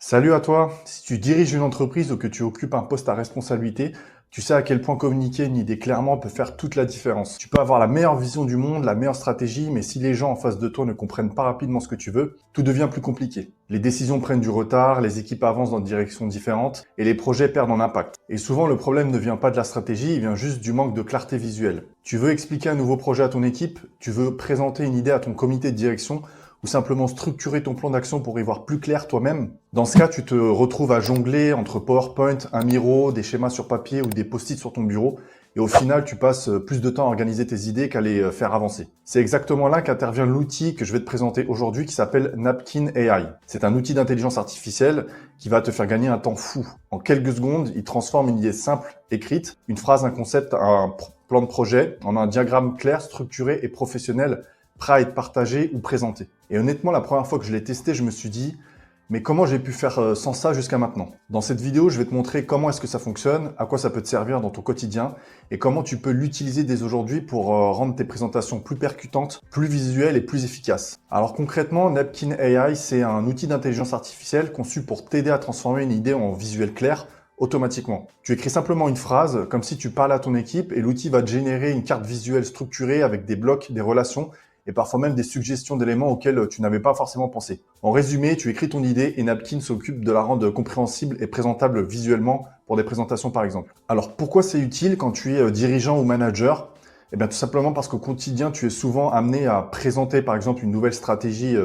Salut à toi. Si tu diriges une entreprise ou que tu occupes un poste à responsabilité, tu sais à quel point communiquer une idée clairement peut faire toute la différence. Tu peux avoir la meilleure vision du monde, la meilleure stratégie, mais si les gens en face de toi ne comprennent pas rapidement ce que tu veux, tout devient plus compliqué. Les décisions prennent du retard, les équipes avancent dans des directions différentes et les projets perdent en impact. Et souvent, le problème ne vient pas de la stratégie, il vient juste du manque de clarté visuelle. Tu veux expliquer un nouveau projet à ton équipe, tu veux présenter une idée à ton comité de direction, ou simplement structurer ton plan d'action pour y voir plus clair toi-même. Dans ce cas, tu te retrouves à jongler entre PowerPoint, un Miro, des schémas sur papier ou des post-it sur ton bureau. Et au final, tu passes plus de temps à organiser tes idées qu'à les faire avancer. C'est exactement là qu'intervient l'outil que je vais te présenter aujourd'hui qui s'appelle Napkin AI. C'est un outil d'intelligence artificielle qui va te faire gagner un temps fou. En quelques secondes, il transforme une idée simple, écrite, une phrase, un concept, un plan de projet, en un diagramme clair, structuré et professionnel prêt à être partagé ou présenté. Et honnêtement, la première fois que je l'ai testé, je me suis dit, mais comment j'ai pu faire sans ça jusqu'à maintenant? Dans cette vidéo, je vais te montrer comment est-ce que ça fonctionne, à quoi ça peut te servir dans ton quotidien et comment tu peux l'utiliser dès aujourd'hui pour rendre tes présentations plus percutantes, plus visuelles et plus efficaces. Alors concrètement, Napkin AI, c'est un outil d'intelligence artificielle conçu pour t'aider à transformer une idée en visuel clair automatiquement. Tu écris simplement une phrase comme si tu parlais à ton équipe et l'outil va te générer une carte visuelle structurée avec des blocs, des relations et parfois même des suggestions d'éléments auxquels tu n'avais pas forcément pensé. En résumé, tu écris ton idée et Napkin s'occupe de la rendre compréhensible et présentable visuellement pour des présentations par exemple. Alors pourquoi c'est utile quand tu es dirigeant ou manager? Eh bien tout simplement parce qu'au quotidien, tu es souvent amené à présenter par exemple une nouvelle stratégie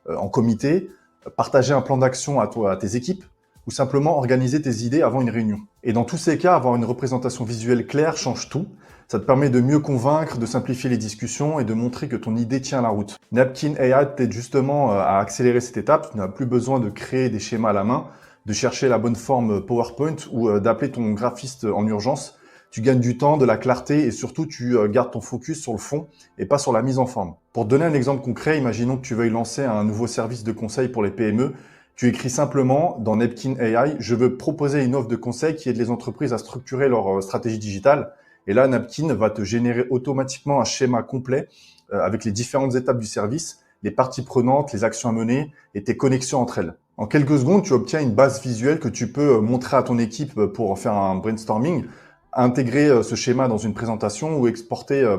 en comité, partager un plan d'action à tes équipes ou simplement organiser tes idées avant une réunion. Et dans tous ces cas, avoir une représentation visuelle claire change tout. Ça te permet de mieux convaincre, de simplifier les discussions et de montrer que ton idée tient la route. Napkin AI t'aide justement à accélérer cette étape. Tu n'as plus besoin de créer des schémas à la main, de chercher la bonne forme PowerPoint ou d'appeler ton graphiste en urgence. Tu gagnes du temps, de la clarté et surtout tu gardes ton focus sur le fond et pas sur la mise en forme. Pour te donner un exemple concret, imaginons que tu veuilles lancer un nouveau service de conseil pour les PME. Tu écris simplement dans Napkin AI, je veux proposer une offre de conseil qui aide les entreprises à structurer leur stratégie digitale. Et là, Napkin va te générer automatiquement un schéma complet avec les différentes étapes du service, les parties prenantes, les actions à mener et tes connexions entre elles. En quelques secondes, tu obtiens une base visuelle que tu peux montrer à ton équipe pour faire un brainstorming, intégrer ce schéma dans une présentation ou exporter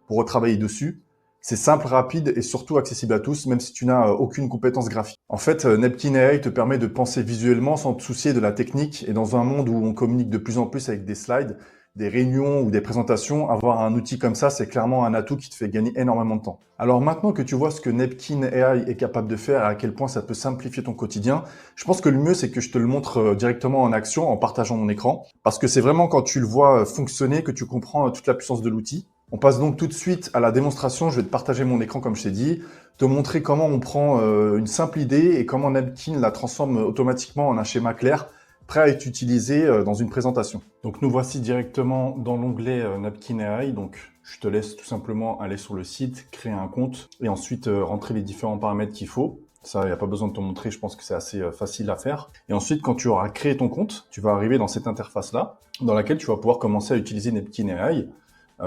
pour retravailler dessus. C'est simple, rapide et surtout accessible à tous, même si tu n'as aucune compétence graphique. En fait, Napkin AI te permet de penser visuellement sans te soucier de la technique. Et dans un monde où on communique de plus en plus avec des slides, des réunions ou des présentations, avoir un outil comme ça, c'est clairement un atout qui te fait gagner énormément de temps. Alors maintenant que tu vois ce que Napkin AI est capable de faire et à quel point ça peut simplifier ton quotidien, je pense que le mieux, c'est que je te le montre directement en action en partageant mon écran. Parce que c'est vraiment quand tu le vois fonctionner que tu comprends toute la puissance de l'outil. On passe donc tout de suite à la démonstration. Je vais te partager mon écran comme je t'ai dit, te montrer comment on prend une simple idée et comment Napkin la transforme automatiquement en un schéma clair, prêt à être utilisé dans une présentation. Donc nous voici directement dans l'onglet Napkin AI. Donc je te laisse tout simplement aller sur le site, créer un compte et ensuite rentrer les différents paramètres qu'il faut. Ça, il n'y a pas besoin de te montrer, je pense que c'est assez facile à faire. Et ensuite, quand tu auras créé ton compte, tu vas arriver dans cette interface-là, dans laquelle tu vas pouvoir commencer à utiliser Napkin AI.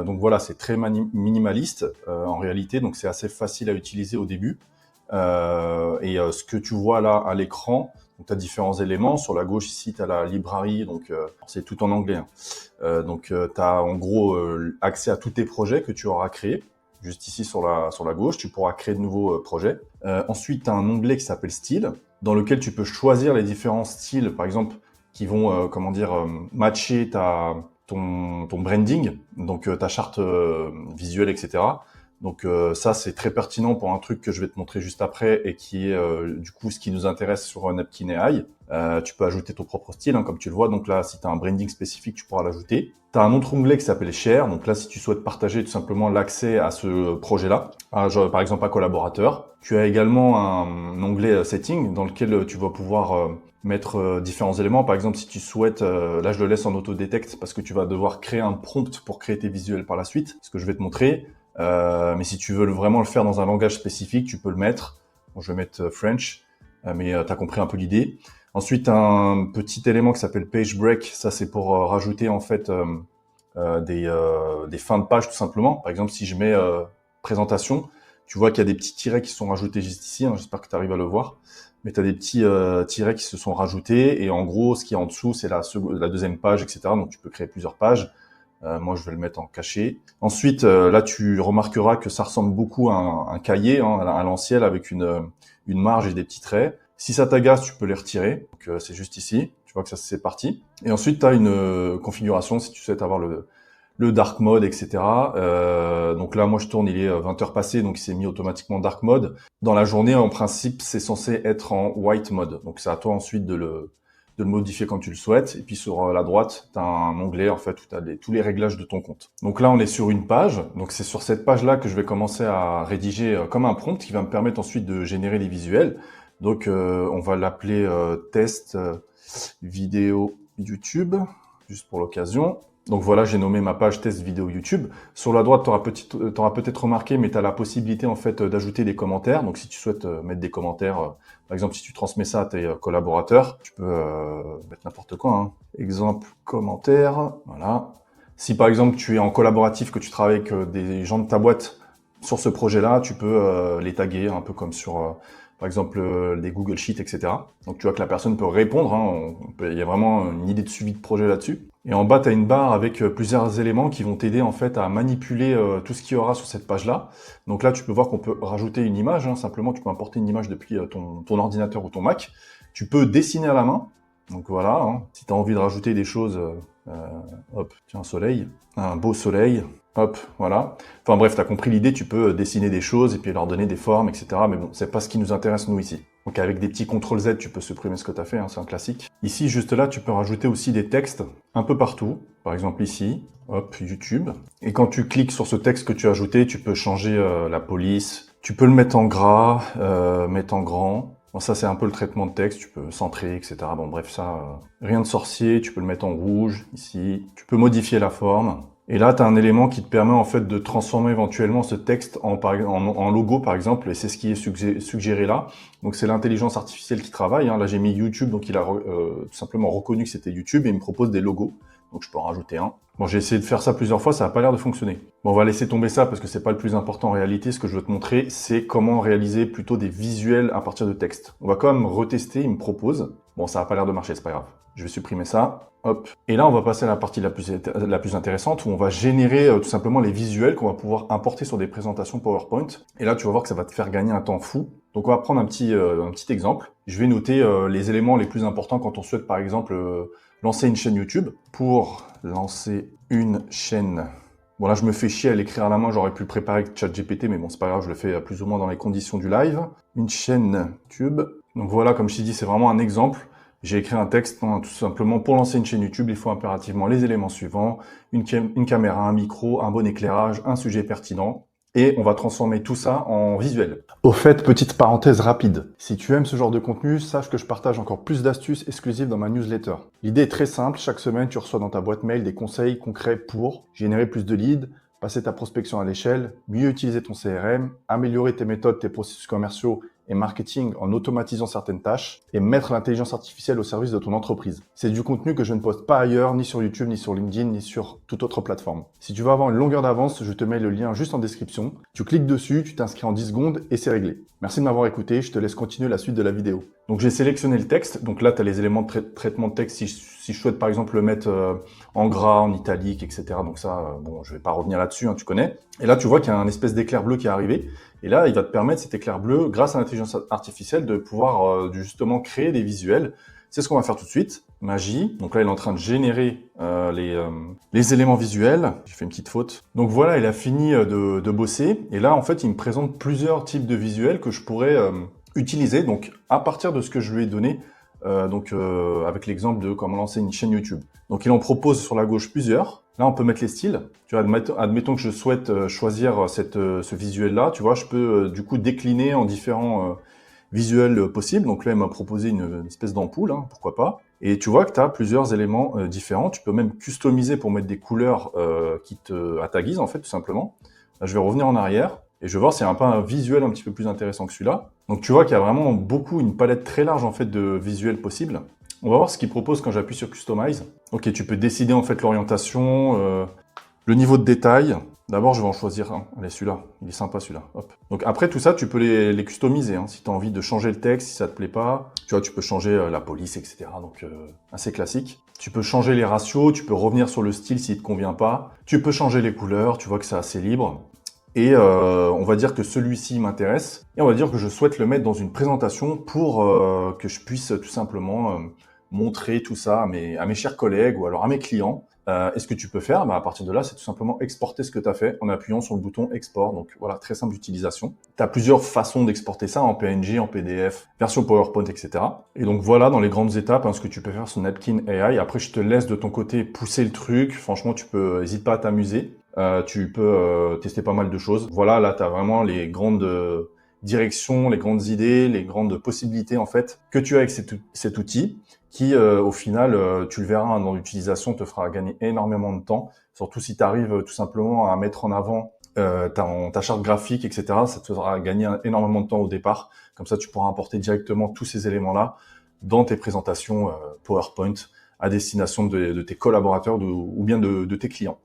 Donc voilà, c'est très minimaliste en réalité, donc c'est assez facile à utiliser au début. Ce que tu vois là à l'écran, tu as différents éléments. Sur la gauche ici, tu as la librairie, donc c'est tout en anglais. Tu as en gros accès à tous tes projets que tu auras créés. Juste ici sur la gauche, tu pourras créer de nouveaux projets. Ensuite, tu as un onglet qui s'appelle Style, dans lequel tu peux choisir les différents styles, par exemple, qui vont matcher ton branding, donc ta charte visuelle, etc. Donc ça, c'est très pertinent pour un truc que je vais te montrer juste après et qui est du coup ce qui nous intéresse sur Napkin AI. Tu peux ajouter ton propre style, hein, comme tu le vois. Donc là, si tu as un branding spécifique, tu pourras l'ajouter. Tu as un autre onglet qui s'appelle Share. Donc là, si tu souhaites partager tout simplement l'accès à ce projet-là, par exemple un collaborateur. Tu as également un onglet Setting dans lequel tu vas pouvoir mettre différents éléments. Par exemple, si tu souhaites, là je le laisse en auto-détect parce que tu vas devoir créer un prompt pour créer tes visuels par la suite, ce que je vais te montrer. Mais si tu veux vraiment le faire dans un langage spécifique, tu peux le mettre. Bon, je vais mettre French, mais tu as compris un peu l'idée. Ensuite, un petit élément qui s'appelle Page Break. Ça, c'est pour rajouter en fait des fins de page tout simplement. Par exemple, si je mets présentation, Tu vois qu'il y a des petits tirets qui sont rajoutés juste ici, hein, j'espère que tu arrives à le voir. Mais tu as des petits tirets qui se sont rajoutés et en gros, ce qui est en dessous, c'est la deuxième page, etc. Donc tu peux créer plusieurs pages. Moi, je vais le mettre en caché. Ensuite, là, tu remarqueras que ça ressemble beaucoup à un cahier, hein, à l'ancienne, avec une marge et des petits traits. Si ça t'agace, tu peux les retirer. Donc, c'est juste ici. Tu vois que ça, c'est parti. Et ensuite, tu as une configuration si tu souhaites avoir le dark mode, etc. Donc là, moi, je tourne, il est 20 heures passées, donc il s'est mis automatiquement dark mode. Dans la journée, en principe, c'est censé être en white mode. Donc, c'est à toi ensuite de le modifier comme tu le souhaites. Et puis sur la droite, tu as un onglet en fait où tu as tous les réglages de ton compte. Donc là, on est sur une page. Donc c'est sur cette page-là que je vais commencer à rédiger comme un prompt qui va me permettre ensuite de générer des visuels. Donc on va l'appeler test vidéo YouTube, juste pour l'occasion. Donc voilà, j'ai nommé ma page test vidéo YouTube. Sur la droite, tu auras peut-être remarqué, mais tu as la possibilité en fait d'ajouter des commentaires. Donc si tu souhaites mettre des commentaires, par exemple si tu transmets ça à tes collaborateurs, tu peux mettre n'importe quoi. Hein. Exemple commentaire, voilà. Si par exemple tu es en collaboratif, que tu travailles avec des gens de ta boîte sur ce projet-là, tu peux les taguer un peu comme sur par exemple des Google Sheets, etc. Donc tu vois que la personne peut répondre, hein, il y a vraiment une idée de suivi de projet là-dessus. Et en bas, tu as une barre avec plusieurs éléments qui vont t'aider en fait à manipuler tout ce qu'il y aura sur cette page-là. Donc là, tu peux voir qu'on peut rajouter une image, hein, simplement tu peux importer une image depuis ton ordinateur ou ton Mac. Tu peux dessiner à la main. Donc voilà, hein. Si tu as envie de rajouter des choses, hop, tiens, un soleil, un beau soleil, hop, voilà. Enfin bref, tu as compris l'idée, tu peux dessiner des choses et puis leur donner des formes, etc. Mais bon, c'est pas ce qui nous intéresse nous ici. Donc avec des petits CTRL Z, tu peux supprimer ce que tu as fait, hein, c'est un classique. Ici, juste là, tu peux rajouter aussi des textes un peu partout. Par exemple ici, hop, YouTube. Et quand tu cliques sur ce texte que tu as ajouté, tu peux changer la police. Tu peux le mettre en gras, mettre en grand. Bon, ça, c'est un peu le traitement de texte, tu peux centrer, etc. Bon, bref, ça, rien de sorcier. Tu peux le mettre en rouge, ici. Tu peux modifier la forme. Et là, tu as un élément qui te permet en fait de transformer éventuellement ce texte en logo, par exemple, et c'est ce qui est suggéré là. Donc, c'est l'intelligence artificielle qui travaille. Hein. Là, j'ai mis YouTube, donc il a tout simplement reconnu que c'était YouTube et il me propose des logos. Donc, je peux en rajouter un. Bon, j'ai essayé de faire ça plusieurs fois, ça n'a pas l'air de fonctionner. Bon, on va laisser tomber ça parce que c'est pas le plus important en réalité. Ce que je veux te montrer, c'est comment réaliser plutôt des visuels à partir de texte. On va quand même retester, il me propose. Bon, ça n'a pas l'air de marcher, c'est pas grave. Je vais supprimer ça. Hop. Et là, on va passer à la partie la plus intéressante où on va générer tout simplement les visuels qu'on va pouvoir importer sur des présentations PowerPoint. Et là, tu vas voir que ça va te faire gagner un temps fou. Donc, on va prendre un petit exemple. Je vais noter les éléments les plus importants quand on souhaite, par exemple, lancer une chaîne YouTube. Pour lancer une chaîne... Bon, là, je me fais chier à l'écrire à la main. J'aurais pu le préparer avec ChatGPT, mais bon, c'est pas grave, je le fais plus ou moins dans les conditions du live. Une chaîne YouTube. Donc voilà, comme je t'ai dit, c'est vraiment un exemple. J'ai écrit un texte, hein, tout simplement, pour lancer une chaîne YouTube, il faut impérativement les éléments suivants, une caméra, un micro, un bon éclairage, un sujet pertinent, et on va transformer tout ça en visuel. Au fait, petite parenthèse rapide, si tu aimes ce genre de contenu, sache que je partage encore plus d'astuces exclusives dans ma newsletter. L'idée est très simple, chaque semaine, tu reçois dans ta boîte mail des conseils concrets pour générer plus de leads, passer ta prospection à l'échelle, mieux utiliser ton CRM, améliorer tes méthodes, tes processus commerciaux et marketing en automatisant certaines tâches et mettre l'intelligence artificielle au service de ton entreprise. C'est du contenu que je ne poste pas ailleurs, ni sur YouTube, ni sur LinkedIn, ni sur toute autre plateforme. Si tu veux avoir une longueur d'avance, je te mets le lien juste en description. Tu cliques dessus, tu t'inscris en 10 secondes et c'est réglé. Merci de m'avoir écouté, je te laisse continuer la suite de la vidéo. Donc j'ai sélectionné le texte, donc là tu as les éléments de traitement de texte si je souhaite par exemple le mettre en gras, en italique, etc. Donc ça, bon, je vais pas revenir là-dessus, hein, tu connais. Et là tu vois qu'il y a un espèce d'éclair bleu qui est arrivé. Et là, il va te permettre, cet éclair bleu, grâce à l'intelligence artificielle, de pouvoir justement créer des visuels. C'est ce qu'on va faire tout de suite. Magie. Donc là, il est en train de générer les éléments visuels. J'ai fait une petite faute. Donc voilà, il a fini de bosser. Et là, en fait, il me présente plusieurs types de visuels que je pourrais utiliser. Donc, à partir de ce que je lui ai donné, avec l'exemple de comment lancer une chaîne YouTube. Donc, il en propose sur la gauche plusieurs. Là, on peut mettre les styles. Tu vois, admettons que je souhaite choisir ce visuel-là. Tu vois, je peux du coup décliner en différents visuels possibles. Donc là, il m'a proposé une espèce d'ampoule, hein, pourquoi pas. Et tu vois que tu as plusieurs éléments différents. Tu peux même customiser pour mettre des couleurs à ta guise, en fait, tout simplement. Là, je vais revenir en arrière et je vais voir s'il y a un visuel un petit peu plus intéressant que celui-là. Donc tu vois qu'il y a vraiment une palette très large en fait de visuels possibles. On va voir ce qu'il propose quand j'appuie sur Customize. Ok, tu peux décider en fait l'orientation, le niveau de détail. D'abord, je vais en choisir un. Allez, celui-là. Il est sympa, celui-là. Hop. Donc après, tout ça, tu peux les customiser. Hein. Si tu as envie de changer le texte, si ça te plaît pas, tu vois, tu peux changer la police, etc. Donc, assez classique. Tu peux changer les ratios, tu peux revenir sur le style s'il te convient pas. Tu peux changer les couleurs, tu vois que c'est assez libre. Et on va dire que celui-ci m'intéresse. Et on va dire que je souhaite le mettre dans une présentation pour que je puisse tout simplement montrer tout ça à mes chers collègues ou alors à mes clients. Et ce que tu peux faire, à partir de là, c'est tout simplement exporter ce que tu as fait en appuyant sur le bouton export. Donc voilà, très simple d'utilisation. Tu as plusieurs façons d'exporter ça en PNG, en PDF, version PowerPoint, etc. Et donc voilà dans les grandes étapes ce que tu peux faire sur Napkin AI. Après, je te laisse de ton côté pousser le truc. Franchement, n'hésite pas à t'amuser. Tu peux tester pas mal de choses. Voilà, là, tu as vraiment les grandes directions, les grandes idées, les grandes possibilités en fait que tu as avec cet outil qui, au final, tu le verras dans l'utilisation, te fera gagner énormément de temps. Surtout si tu arrives tout simplement à mettre en avant ta charte graphique, etc. Ça te fera gagner énormément de temps au départ. Comme ça, tu pourras importer directement tous ces éléments-là dans tes présentations PowerPoint à destination de tes collaborateurs ou bien de tes clients.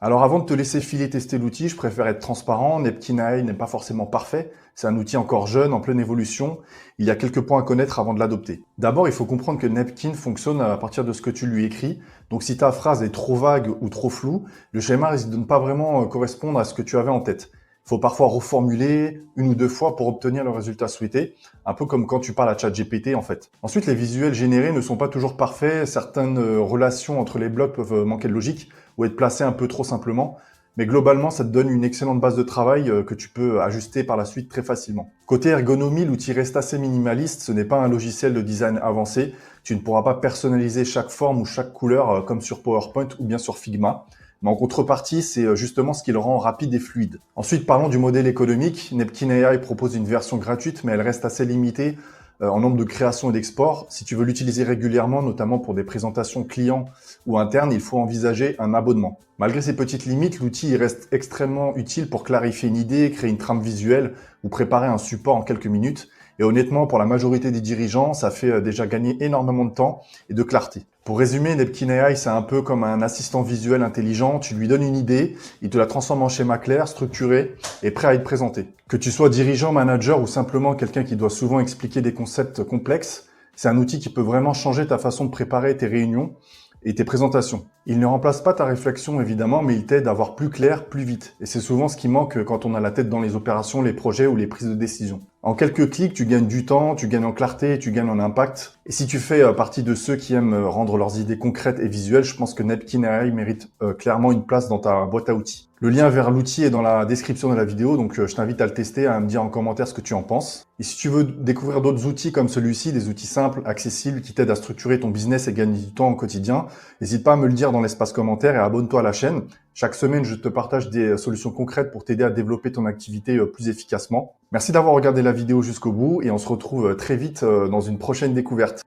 Alors avant de te laisser filer tester l'outil, je préfère être transparent. Napkin AI n'est pas forcément parfait. C'est un outil encore jeune, en pleine évolution. Il y a quelques points à connaître avant de l'adopter. D'abord, il faut comprendre que Napkin fonctionne à partir de ce que tu lui écris. Donc si ta phrase est trop vague ou trop floue, le schéma risque de ne pas vraiment correspondre à ce que tu avais en tête. Il faut parfois reformuler une ou deux fois pour obtenir le résultat souhaité, un peu comme quand tu parles à ChatGPT en fait. Ensuite, les visuels générés ne sont pas toujours parfaits. Certaines relations entre les blocs peuvent manquer de logique ou être placées un peu trop simplement. Mais globalement, ça te donne une excellente base de travail que tu peux ajuster par la suite très facilement. Côté ergonomie, l'outil reste assez minimaliste. Ce n'est pas un logiciel de design avancé. Tu ne pourras pas personnaliser chaque forme ou chaque couleur comme sur PowerPoint ou bien sur Figma. Mais en contrepartie, c'est justement ce qui le rend rapide et fluide. Ensuite, parlons du modèle économique. Napkin AI propose une version gratuite, mais elle reste assez limitée en nombre de créations et d'exports. Si tu veux l'utiliser régulièrement, notamment pour des présentations clients ou internes, il faut envisager un abonnement. Malgré ces petites limites, l'outil reste extrêmement utile pour clarifier une idée, créer une trame visuelle ou préparer un support en quelques minutes. Et honnêtement, pour la majorité des dirigeants, ça fait déjà gagner énormément de temps et de clarté. Pour résumer, Napkin AI, c'est un peu comme un assistant visuel intelligent. Tu lui donnes une idée, il te la transforme en schéma clair, structuré et prêt à être présenté. Que tu sois dirigeant, manager ou simplement quelqu'un qui doit souvent expliquer des concepts complexes, c'est un outil qui peut vraiment changer ta façon de préparer tes réunions et tes présentations. Il ne remplace pas ta réflexion évidemment, mais il t'aide à voir plus clair, plus vite. Et c'est souvent ce qui manque quand on a la tête dans les opérations, les projets ou les prises de décision. En quelques clics, tu gagnes du temps, tu gagnes en clarté, tu gagnes en impact. Et si tu fais partie de ceux qui aiment rendre leurs idées concrètes et visuelles, je pense que Napkin AI mérite clairement une place dans ta boîte à outils. Le lien vers l'outil est dans la description de la vidéo, donc je t'invite à le tester, à me dire en commentaire ce que tu en penses. Et si tu veux découvrir d'autres outils comme celui-ci, des outils simples, accessibles, qui t'aident à structurer ton business et gagner du temps au quotidien, n'hésite pas à me le dire dans l'espace commentaire et abonne-toi à la chaîne. Chaque semaine, je te partage des solutions concrètes pour t'aider à développer ton activité plus efficacement. Merci d'avoir regardé la vidéo jusqu'au bout et on se retrouve très vite dans une prochaine découverte.